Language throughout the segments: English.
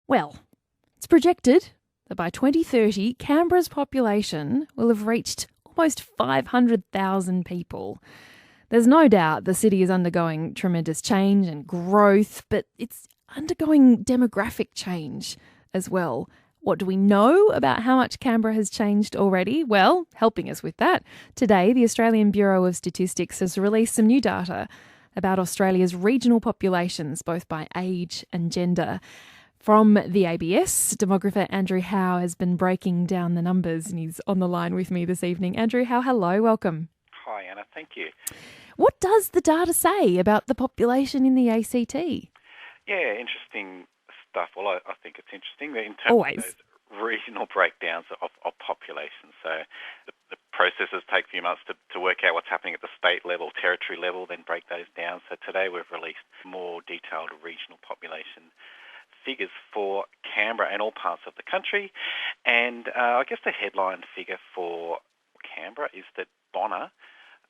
Well, it's projected that by 2030, Canberra's population will have reached almost 500,000 people. There's no doubt the city is undergoing tremendous change and growth, but it's undergoing demographic change as well. What do we know about how much Canberra has changed already? Well, helping us with that, today the Australian Bureau of Statistics has released some new data about Australia's regional populations, both by age and gender. From the ABS, demographer Andrew Howe has been breaking down the numbers and he's on the line with me this evening. Andrew Howe, hello, welcome. Hi, Anna. Thank you. What does the data say about the population in the ACT? Yeah, interesting stuff. Well, I think it's interesting that in terms Always. of those regional breakdowns of population. So the processes take a few months to work out what's happening at the state level, territory level, then break those down. So today we've released more detailed regional population figures for Canberra and all parts of the country. And I guess the headline figure for Canberra is that Bonner,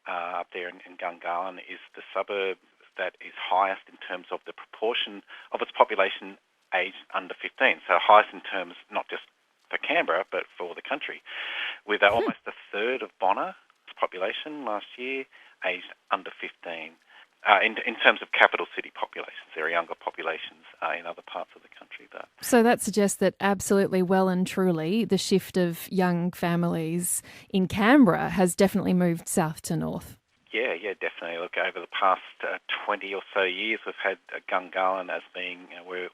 up there in Gungahlin, is the suburb that is highest in terms of the proportion of its population aged under 15. So highest in terms not just for Canberra but for the country, with almost a third of Bonner's population last year aged under 15. In terms of capital city populations, there are younger populations in other parts of the country. So that suggests that absolutely well and truly the shift of young families in Canberra has definitely moved south to north. Yeah, definitely. Look, over the past 20 or so years, we've had Gungahlin as being where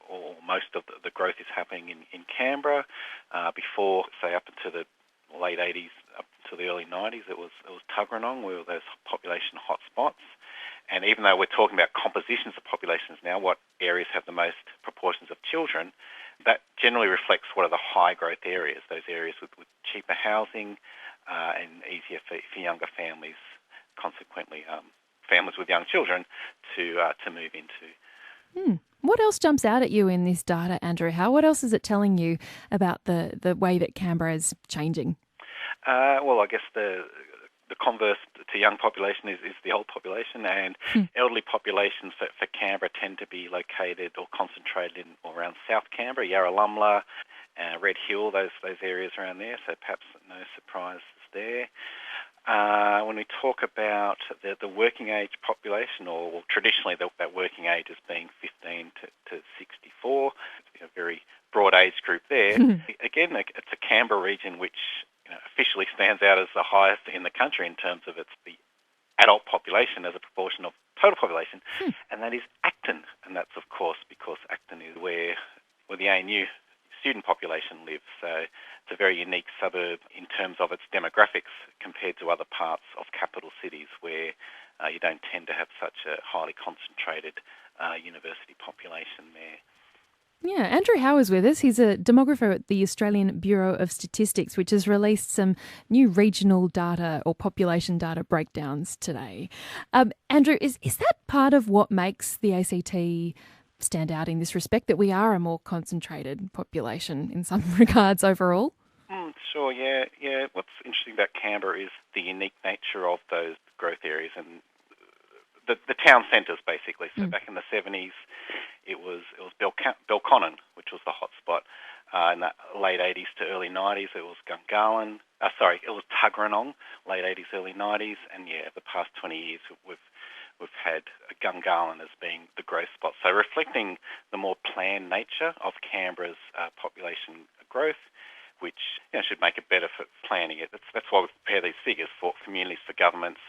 most of the growth is happening in Canberra. Before, say, up into the late 80s, up to the early 90s, it was Tuggeranong, where those population hotspots. And even though we're talking about compositions of populations now, what areas have the most proportions of children, that generally reflects what are the high growth areas, those areas with cheaper housing and easier for younger families, consequently families with young children, to move into. What else jumps out at you in this data, Andrew Howe? What else is it telling you about the way that Canberra is changing? Well, I guess the converse to young population is the old population, and elderly populations for Canberra tend to be located or concentrated in or around South Canberra, Yarralumla, Red Hill, those areas around there, so perhaps no surprises there. When we talk about the working age population, or traditionally that working age as being 15 to 64, a very broad age group there. Again, it's a Canberra region which officially stands out as the highest in the country in terms of the adult population as a proportion of total population, and that is Acton. And that's, of course, because Acton is where the ANU student population lives. So it's a very unique suburb in terms of its demographics compared to other parts of capital cities where you don't tend to have such a highly concentrated university population there. Yeah, Andrew Howe is with us. He's a demographer at the Australian Bureau of Statistics, which has released some new regional data or population data breakdowns today. Andrew, is that part of what makes the ACT stand out in this respect, that we are a more concentrated population in some regards overall? Sure, yeah. What's interesting about Canberra is the unique nature of those growth areas and the town centres, basically. So back in the 70s, it was Belconnen, which was the hotspot. In the late 80s to early 90s, it was Gungahlin. It was Tuggeranong, late 80s, early 90s. And the past 20 years, we've had Gungahlin as being the growth spot. So reflecting the more planned nature of Canberra's population growth, which should make it better for planning it. That's why we prepare these figures for communities, for governments,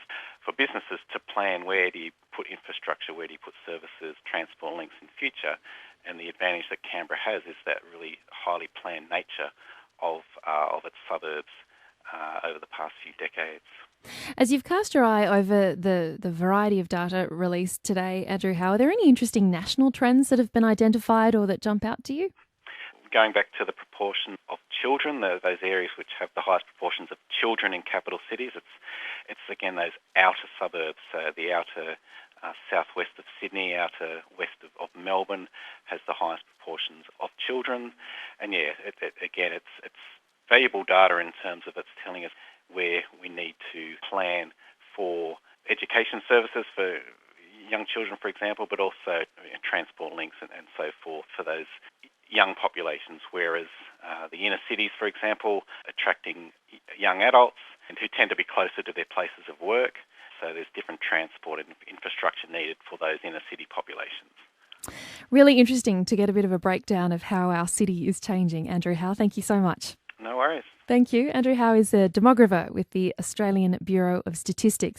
for businesses to plan where do you put infrastructure, where do you put services, transport links in future. And the advantage that Canberra has is that really highly planned nature of its suburbs over the past few decades. As you've cast your eye over the variety of data released today, Andrew Howe, are there any interesting national trends that have been identified or that jump out to you? Going back to the proportion of children, those areas which have the highest proportions of children in capital cities, it's again those outer suburbs, the outer southwest of Sydney, outer west of Melbourne has the highest proportions of children. And it's valuable data in terms of it's telling us where we need to plan for education services for young children, for example, but also transport links and so forth for those young populations, whereas the inner cities, for example, attracting young adults and who tend to be closer to their places of work. So there's different transport and infrastructure needed for those inner city populations. Really interesting to get a bit of a breakdown of how our city is changing. Andrew Howe, thank you so much. No worries. Thank you. Andrew Howe is a demographer with the Australian Bureau of Statistics.